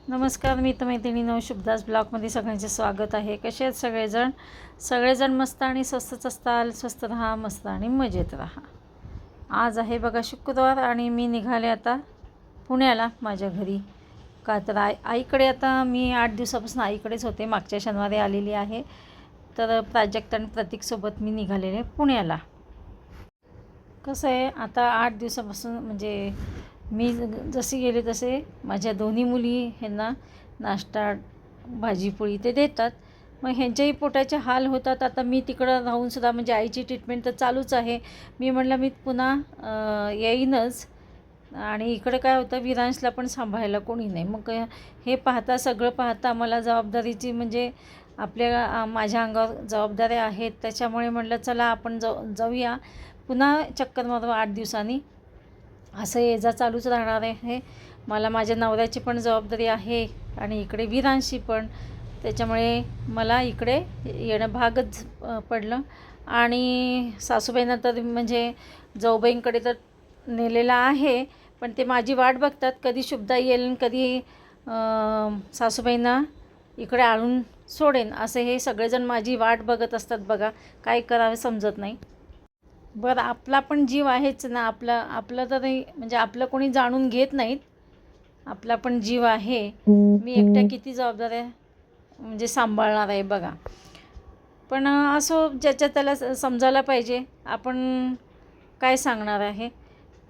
नमस्कार मित्रमैत्रिणींनो, शुभदास ब्लॉगमध्ये सगळ्यांचे स्वागत आहे. कसे आहेत सगळेजण मस्त आणि स्वस्तच असताल. स्वस्त राहा, मस्त आणि मजेत राहा. आज आहे बघा शुक्रवार आणि मी निघाले आता पुण्याला माझ्या घरी. का तर आईकडे आता मी 8 दिवसापासून आईकडेच होते. मागच्या शनिवारी आलेली आहे. तर प्राजक्त आणि प्रतीकसोबत मी निघालेले पुण्याला. कसं आहे, आता 8 दिवसापासून म्हणजे मी जशी गेले तसे माझ्या दोन्ही मुली ह्यांना नाश्ता भाजीपोळी ते देतात. मग ह्यांच्याही पोटाचे हाल होतात. आता मी तिकडं राहूनसुद्धा म्हणजे आईची ट्रीटमेंट तर चालूच आहे. मी म्हटलं मी पुन्हा येईनच. आणि इकडे काय होतं, विरांशला पण सांभाळायला कोणी नाही. मग हे पाहता सगळं पाहता मला जबाबदारीची म्हणजे माझ्या अंगावर जबाबदाऱ्या आहेत. त्याच्यामुळे म्हटलं चला आपण जाऊया पुन्हा चक्कर मारू 8 दिवसांनी. असं ये जा चालूच राहणार आहे. मला माझ्या नवऱ्याची पण जबाबदारी आहे आणि इकडे विरांशी पण. त्याच्यामुळे मला इकडे येणं भागच पडलं. आणि सासूबाईंना तर म्हणजे जाऊबाईंकडे तर नेलेलं आहे, पण ते माझी वाट बघतात कधी शुभदा येईल आणि कधी सासूबाईंना इकडे आणून सोडेन. असं हे सगळेजण माझी वाट बघत असतात बघा. काय करावं समजत नाही. बरं, आपला पण जीव आहेच ना. आपलं तर म्हणजे आपलं कोणी जाणून घेत नाहीत. आपला पण जीव आहे. मी एकट्या किती जबाबदाऱ्या म्हणजे सांभाळणार आहे बघा. पण असो, ज्याच्या त्याला समजायला पाहिजे. आपण काय सांगणार आहे.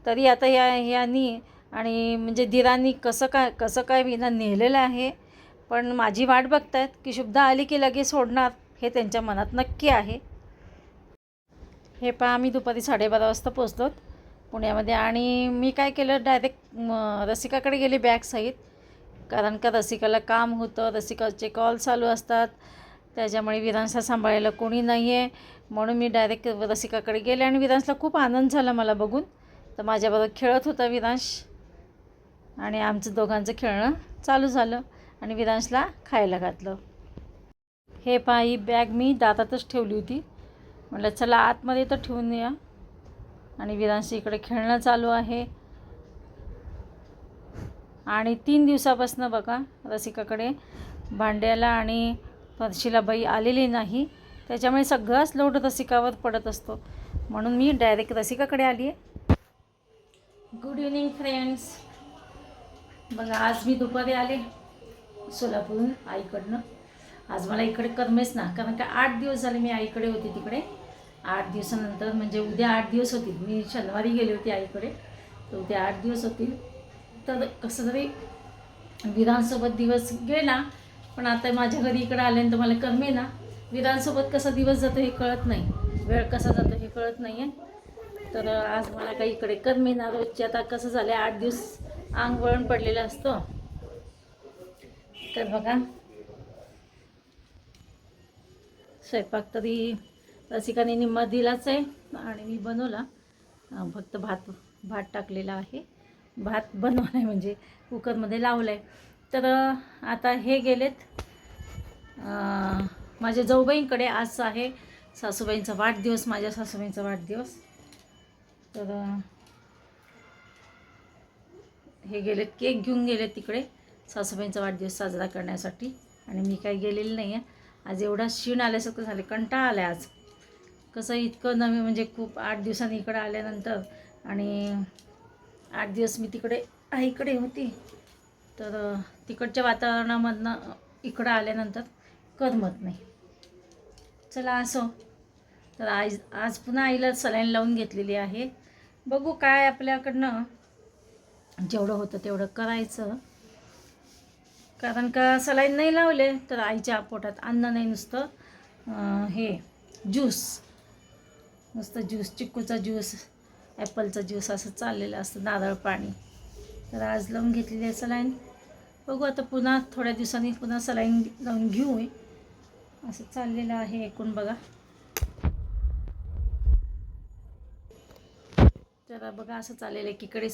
तरी आता ह्यांनी आणि म्हणजे दिरांनी कसं काय विना नेलेलं आहे. पण माझी वाट बघतायत की शुभदा आली की लगेच सोडणार, हे त्यांच्या मनात नक्की आहे. हे पहा, आम्ही दुपारी 12:30 वाजता पोचलो पुण्यामध्ये. आणि मी काय केलं, डायरेक्ट रसिकाकडे गेले बॅगसहित. कारण का रसिकाला काम होतं, रसिकाचे कॉल चालू असतात. त्याच्यामुळे विरांशला सांभाळायला कोणी नाही आहे. म्हणून मी डायरेक्ट रसिकाकडे गेले आणि विरांशला खूप आनंद झाला मला बघून. तर माझ्याबरोबर खेळत होता विरांश आणि आमचं दोघांचं खेळणं चालू झालं आणि विरांशला खायला घातलं. हे पहा, ही बॅग मी दारातच ठेवली होती. म्हटलं चला आतमध्ये तर ठेवून या. आणि विरांश इकडे खेळणं चालू आहे. आणि 3 दिवसापासून बघा रसिकाकडे भांड्याला आणि फरशीला बाई आलेली नाही. त्याच्यामुळे सगळाच लोड रसिकावर पडत असतो. म्हणून मी डायरेक्ट रसिकाकडे आली आहे. Good evening friends. बघा, आज मी दुपारी आले सोलापूरहून आईकडनं. आज मला इकडे करमेच ना, कारण का 8 दिवस झाले मी आईकडे होते तिकडे. 8 दिवसानंतर म्हणजे उद्या 8 दिवस होतील. मी शनिवारी गेले होते आईकडे, तर उद्या 8 दिवस होतील. तर कसं तरी विरांसोबत दिवस गेला. पण आता माझ्या घरी इकडे आल्यानंतर मला करमे ना. विरांसोबत कसा दिवस जातो हे कळत नाही, वेळ कसा जातो हे कळत नाही आहे. तर आज मला काही इकडे करमे ना. रोजचे आता कसं झालं, 8 दिवस अंग वळण पडलेलं असतं. तर बघा, स्वयंपाक तरी रसिकाने निम्मा दिलाच आहे आणि मी बनवला. फक्त भात टाकलेला आहे. भात बनवला आहे म्हणजे कुकरमध्ये लावलं आहे. तर आता हे गेलेत माझ्या जाऊबाईंकडे. आज आहे सासूबाईंचा वाढदिवस, माझ्या सासूबाईंचा वाढदिवस. तर हे गेलेत, केक घेऊन गेलेत तिकडे सासूबाईंचा वाढदिवस साजरा करण्यासाठी. आणि मी काही गेलेली नाही आहे. आज एवढा क्षीण आल्यासारखं झालं, कंटाळा आला आज. कसं इतकं नवीन म्हणजे खूप 8 दिवसांनी इकडे आल्यानंतर आणि 8 दिवस मी तिकडे आईकडे होती. तर तिकडच्या वातावरणामधनं इकडं आल्यानंतर करमत नाही. चला असो. तर आज पुन्हा आईला सलाईन लावून घेतलेली आहे. बघू काय आपल्याकडनं जेवढं होतं तेवढं करायचं. कारण का सलाईन नाही लावले तर आईच्या पोटात अन्न नाही, नुसतं हे ज्यूस, नुसतं ज्यूस, चिक्कूचा ज्यूस, ॲपलचा ज्यूस असं चाललेलं असतं, नारळ पाणी. तर आज लावून घेतलेली आहे सलाईन. बघू आता पुन्हा थोड्या दिवसांनी पुन्हा सलाईन लावून घेऊ असं चाललेलं आहे एकूण बघा. तर बघा असं चाललेलं आहे, एकीकडे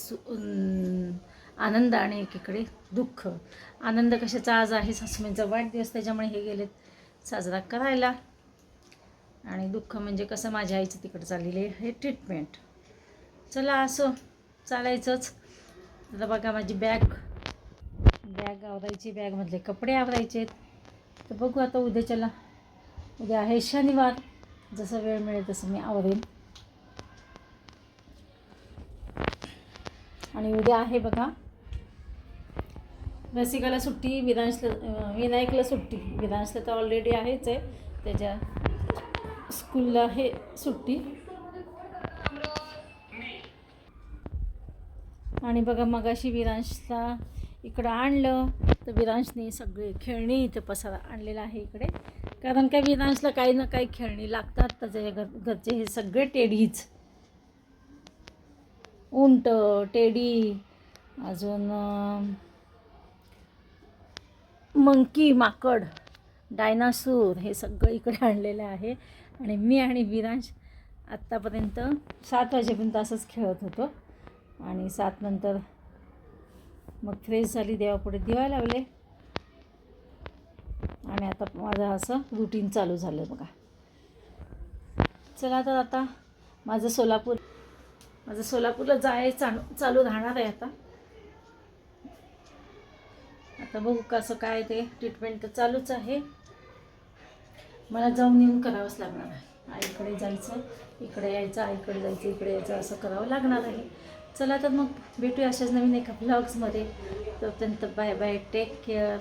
आनंद आणि एकीकडे दुःख. आनंद कशाचा, आज आहे सासूबाईंचा वाढदिवस, त्याच्यामुळे हे गेलेत साजरा करायला. आणि दुःख म्हणजे कसं, माझ्या आईचं तिकडे चाललेली आहे ट्रीटमेंट. चला असं चालायचंच. आता बघा माझी बॅग बॅग आवरायची, बॅगमधले कपडे आवरायचे. तर बघू आता उद्याच्याला. उद्या आहे शनिवार, जसं वेळ मिळेल तसं मी आवरेन. आणि उद्या आहे बघा रसिकाला सुट्टी, विनायकला सुट्टी. विनायकला तर ऑलरेडी आहेच आहे, त्याच्या स्कूलला आहे सुट्टी. आणि बघा मगाशी विरांशला इकडं आणलं तर विरांशने सगळे खेळणी इथं पसारा आणलेला आहे इकडे. कारण काय विरांशला काही ना काही खेळणी लागतात. त्याच्या घरचे हे सगळे टेडीज, उंट, टेडी, अजून मंकी, माकड, डायनासूर, हे सगळं इकडे आणलेलं आहे. आणि मी आणि विरांश आत्तापर्यंत 7 वाजेपर्यंत असंच खेळत होतो. आणि 7 नंतर मग फ्रेश झाली, देवापुढे दिवा लावले आणि आता माझं असं रुटीन चालू झालं बघा. चला तर आता माझं सोलापूरला चालू राहणार आहे. आता बघू कसं काय ते. ट्रीटमेंट तर चालूच आहे, मला जाऊन येऊन करावंच लागणार आहे. आईकडे जायचं, इकडे यायचं, आईकडे जायचं, इकडे यायचं, असं करावं लागणार आहे. चला तर मग भेटूया अशाच नवीन एका ब्लॉग्समध्ये. तोपर्यंत बाय बाय, टेक केअर.